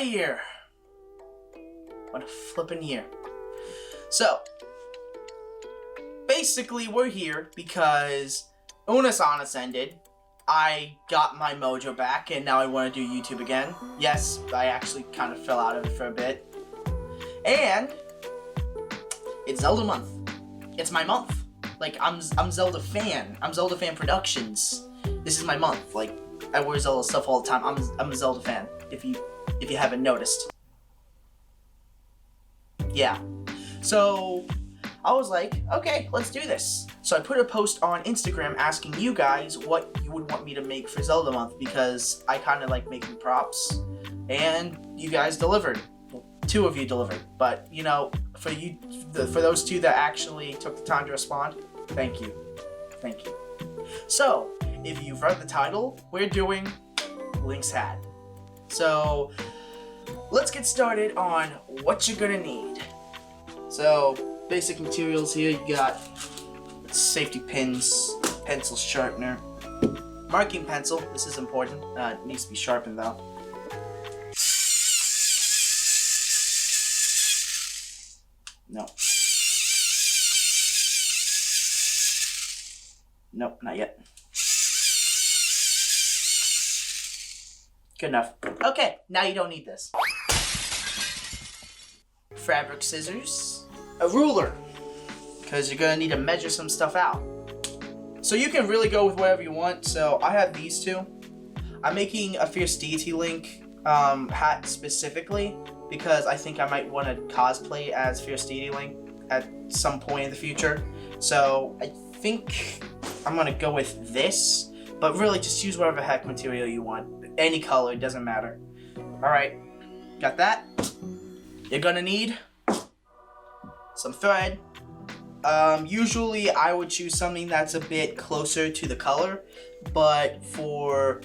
What a year. What a flippin' year. So, basically we're here because Unis Honest ended. I got my mojo back and now I want to do YouTube again. Yes, I actually kind of fell out of it for a bit. And it's Zelda Month. It's my month. Like, I'm Zelda fan. I'm Zelda Fan Productions. This is my month. Like, I wear Zelda stuff all the time. I'm a Zelda fan, if you haven't noticed. Yeah. So I was like, okay, let's do this. So I put a post on Instagram asking you guys what you would want me to make for Zelda Month because I kind of like making props, and you guys delivered. Well, 2 of you delivered, but you know, for those 2 that actually took the time to respond, thank you. Thank you. So, if you've read the title, we're doing Link's Hat. So, let's get started on what you're gonna need. So, basic materials here, you got safety pins, pencil sharpener, marking pencil, this is important, it needs to be sharpened though. No. Nope, not yet. Good enough. Okay, now you don't need this. Fabric scissors, a ruler, because you're gonna need to measure some stuff out. So you can really go with whatever you want. So I have these 2. I'm making a Fierce Deity Link hat specifically because I think I might want to cosplay as Fierce Deity Link at some point in the future. So I think I'm gonna go with this, but really just use whatever heck material you want. Any color, it doesn't matter. Alright, got that? You're gonna need some thread. Usually I would choose something that's a bit closer to the color, but for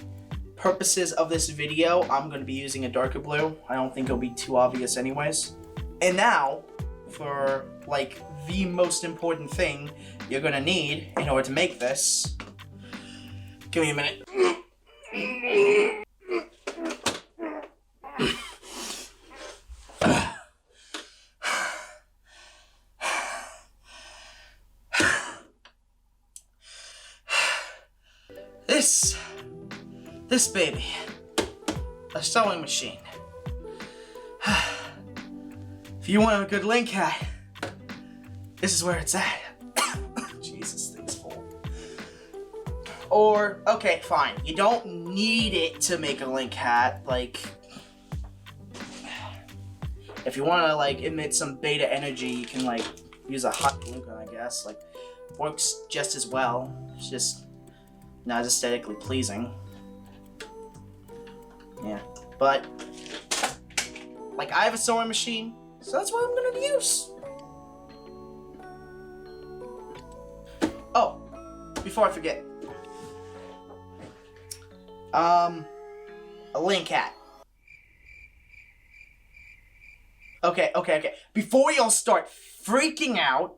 purposes of this video, I'm gonna be using a darker blue. I don't think it'll be too obvious anyways. And now, for like the most important thing you're gonna need in order to make this. Give me a minute. This baby, a sewing machine. If you want a good Link hat, this is where it's at. Jesus, thing's full. Or, okay, fine. You don't need it to make a Link hat. Like, if you want to like emit some beta energy, you can like use a hot glue gun, I guess. Like, works just as well. It's just not as aesthetically pleasing. Yeah, but like I have a sewing machine, so that's what I'm gonna use. Oh, before I forget, a Link hat. Okay. Before y'all start freaking out,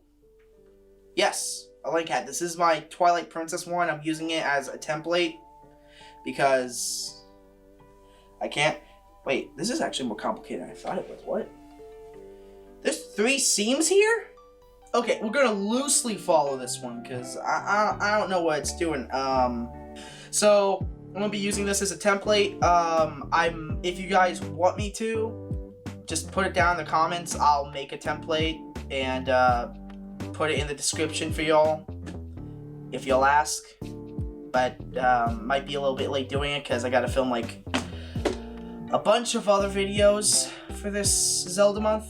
yes, a Link hat. This is my Twilight Princess one. I'm using it as a template because I can't. Wait, this is actually more complicated than I thought it was. What? There's 3 seams here? Okay, we're gonna loosely follow this one because I don't know what it's doing. So I'm gonna be using this as a template. If you guys want me to, just put it down in the comments. I'll make a template and put it in the description for y'all if y'all ask. But might be a little bit late doing it because I gotta film like a bunch of other videos for this Zelda month.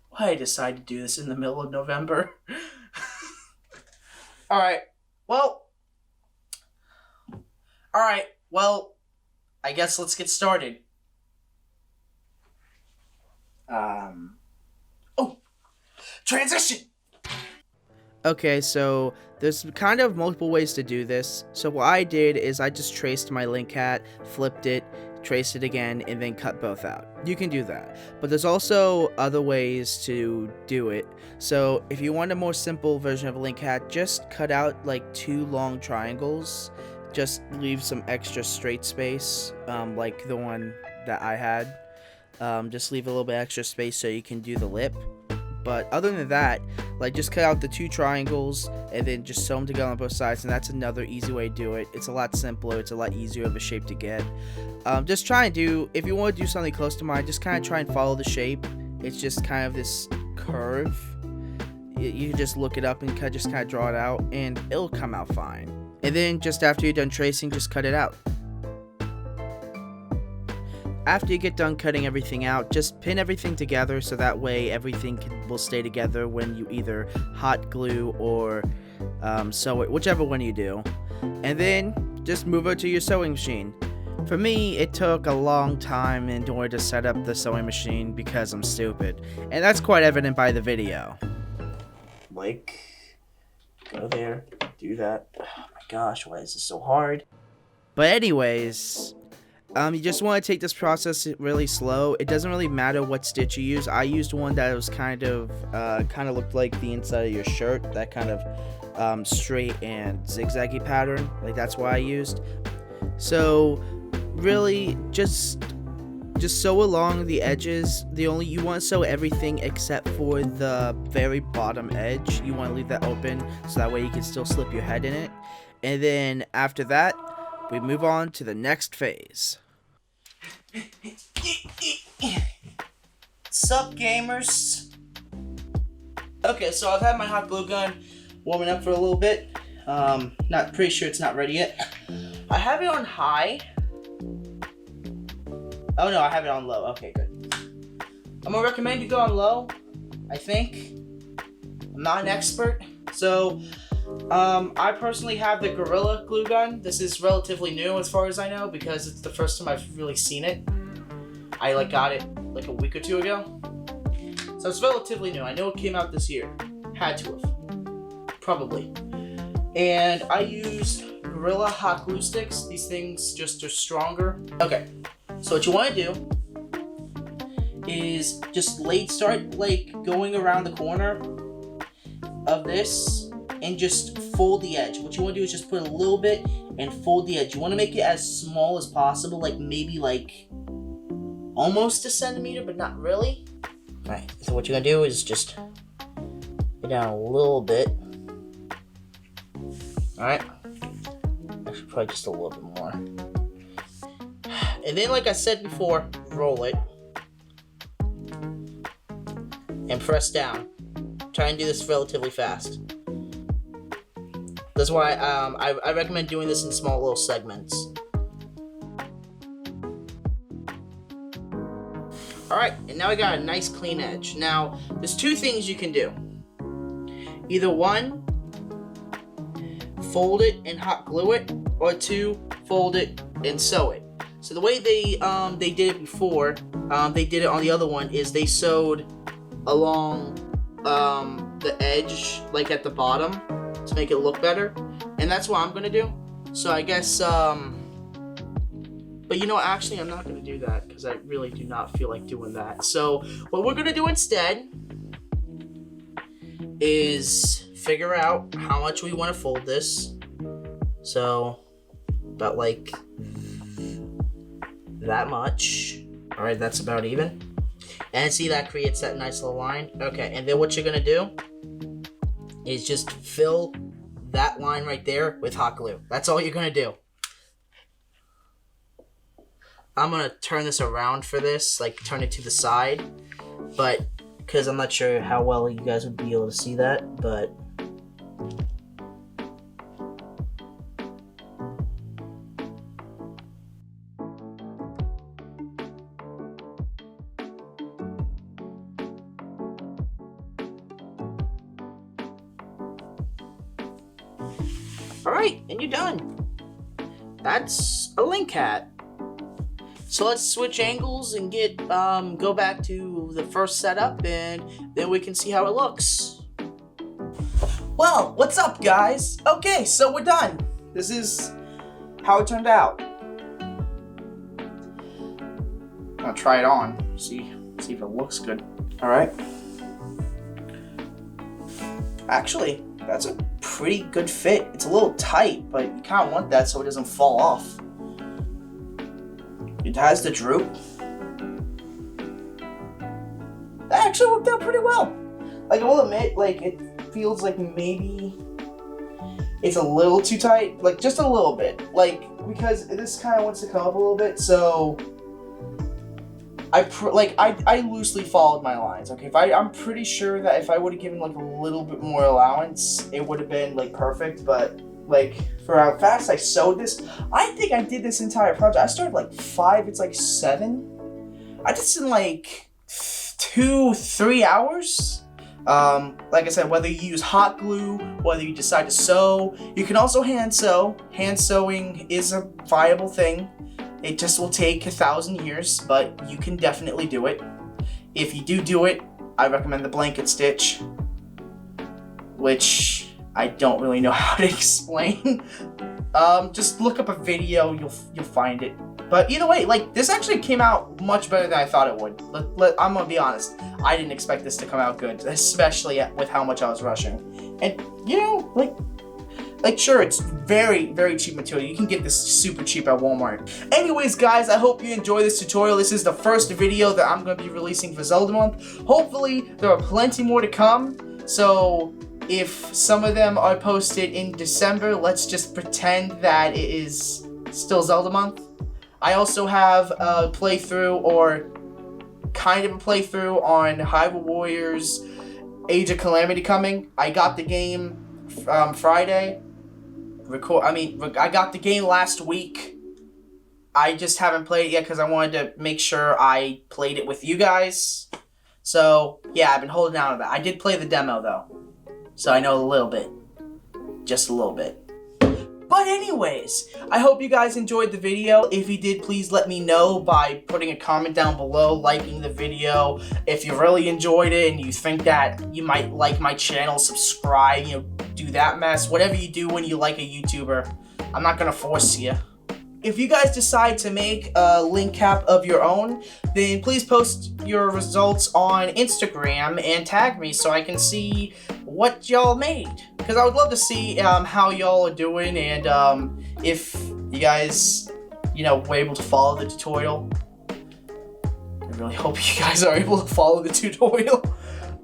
Why I decided to do this in the middle of November. Alright, well, I guess let's get started. Transition! Okay, so there's kind of multiple ways to do this. So what I did is I just traced my Link hat, flipped it, traced it again, and then cut both out. You can do that. But there's also other ways to do it. So if you want a more simple version of a Link hat, just cut out like 2 long triangles just leave some extra straight space, like the one that I had. Just leave a little bit extra space so you can do the lip. But other than that, like, just cut out the 2 triangles and then just sew them together on both sides, and that's another easy way to do it. It's a lot simpler, it's a lot easier of a shape to get. Just try and do, if you want to do something close to mine, just kind of try and follow the shape. It's just kind of this curve. You can just look it up and just kind of draw it out, and it'll come out fine. And then just after you're done tracing, just cut it out. After you get done cutting everything out, just pin everything together so that way everything will stay together when you either hot glue or sew it, whichever one you do. And then just move it to your sewing machine. For me, it took a long time in order to set up the sewing machine because I'm stupid, and that's quite evident by the video. Like, go there, do that. Oh my gosh, why is this so hard? But anyways, you just want to take this process really slow. It doesn't really matter what stitch you use. I used one that was kind of looked like the inside of your shirt, that kind of straight and zigzaggy pattern. Like, that's what I used. So really, just sew along the edges. You want to sew everything except for the very bottom edge. You want to leave that open so that way you can still slip your head in it. And then after that, we move on to the next phase. Sup, gamers? Okay, so I've had my hot glue gun warming up for a little bit. Not pretty sure it's not ready yet. I have it on high. Oh no, I have it on low. Okay, good. I'm gonna recommend you go on low, I think. I'm not an expert, so I personally have the Gorilla glue gun. This is relatively new as far as I know because it's the first time I've really seen it. I got it like a week or 2 ago. So it's relatively new. I know it came out this year. Had to have. Probably. And I used Gorilla hot glue sticks. These things just are stronger. Okay. So what you want to do is just start going around the corner of this and just fold the edge. What you want to do is just put a little bit and fold the edge. You want to make it as small as possible, maybe almost a centimeter, but not really. Alright, so what you're going to do is just get down a little bit. Alright. Actually, probably just a little bit more. And then, like I said before, roll it. And press down. Try and do this relatively fast. That's why I recommend doing this in small little segments. Alright, and now I got a nice clean edge. Now, there's 2 things you can do. Either 1, fold it and hot glue it, or 2, fold it and sew it. So the way they did it before, they did it on the other one, is they sewed along the edge, at the bottom, to make it look better. And that's what I'm going to do. So I guess, but actually I'm not going to do that because I really do not feel like doing that. So what we're going to do instead is figure out how much we want to fold this. So about that much. Alright, that's about even. And see, that creates that nice little line. Okay, and then what you're gonna do is just fill that line right there with hot glue. That's all you're gonna do. I'm gonna turn this around for this, turn it to the side, but because I'm not sure how well you guys would be able to see that, but alright, and you're done. That's a link hat. So let's switch angles and go back to the first setup, and then we can see how it looks. Well, what's up, guys? Okay, so we're done. This is how it turned out. I'm gonna try it on, see if it looks good. All right. Actually, that's a pretty good fit. It's a little tight, but you kind of want that so it doesn't fall off. It has the droop. That actually worked out pretty well. Like, I will admit, like, it feels like maybe it's a little too tight. Like, just a little bit. Like, because this kind of wants to come up a little bit, so I loosely followed my lines. Okay, I'm pretty sure that if I would have given like a little bit more allowance, it would have been like perfect. But like for how fast I sewed this, I think I did this entire project. I started like 5. It's like 7. I did this in like 2-3 hours. Like I said, whether you use hot glue, whether you decide to sew, you can also hand sew. Hand sewing is a viable thing. It just will take 1,000 years, but you can definitely do it. If you do it, I recommend the blanket stitch, which I don't really know how to explain. Just look up a video, you'll find it. But either way, like, this actually came out much better than I thought it would. I'm gonna be honest, I didn't expect this to come out good, especially with how much I was rushing. And, you know, like sure, it's very, very cheap material. You can get this super cheap at Walmart. Anyways, guys, I hope you enjoy this tutorial. This is the first video that I'm going to be releasing for Zelda Month. Hopefully, there are plenty more to come. So, if some of them are posted in December, let's just pretend that it is still Zelda Month. I also have a playthrough, or kind of a playthrough, on Hyrule Warriors Age of Calamity coming. I got the game Friday. I got the game last week. I just haven't played it yet because I wanted to make sure I played it with you guys. So, yeah, I've been holding out on that. I did play the demo, though. So I know a little bit. Just a little bit. But anyways, I hope you guys enjoyed the video. If you did, please let me know by putting a comment down below, liking the video. If you really enjoyed it and you think that you might like my channel, subscribe, you know, do that mess. Whatever you do when you like a YouTuber, I'm not gonna force you. If you guys decide to make a link cap of your own, then please post your results on Instagram and tag me so I can see what y'all made. Because I would love to see how y'all are doing, and if you guys, you know, were able to follow the tutorial. I really hope you guys are able to follow the tutorial.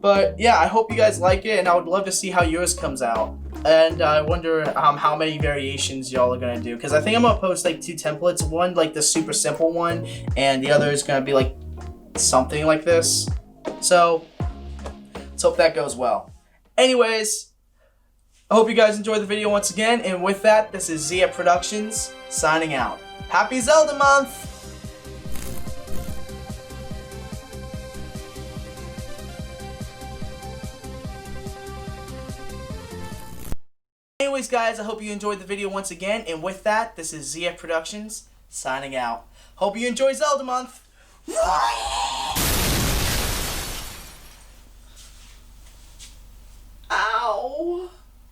But yeah, I hope you guys like it, and I would love to see how yours comes out. And I wonder how many variations y'all are gonna do, because I think I'm gonna post like 2 templates. One like the super simple one, and the other is gonna be like something like this. So let's hope that goes well. Anyways, I hope you guys enjoyed the video once again, and with that, this is Zia Productions signing out. Happy Zelda Month! Anyways, guys, I hope you enjoyed the video once again, and with that, this is Zia Productions signing out. Hope you enjoy Zelda Month!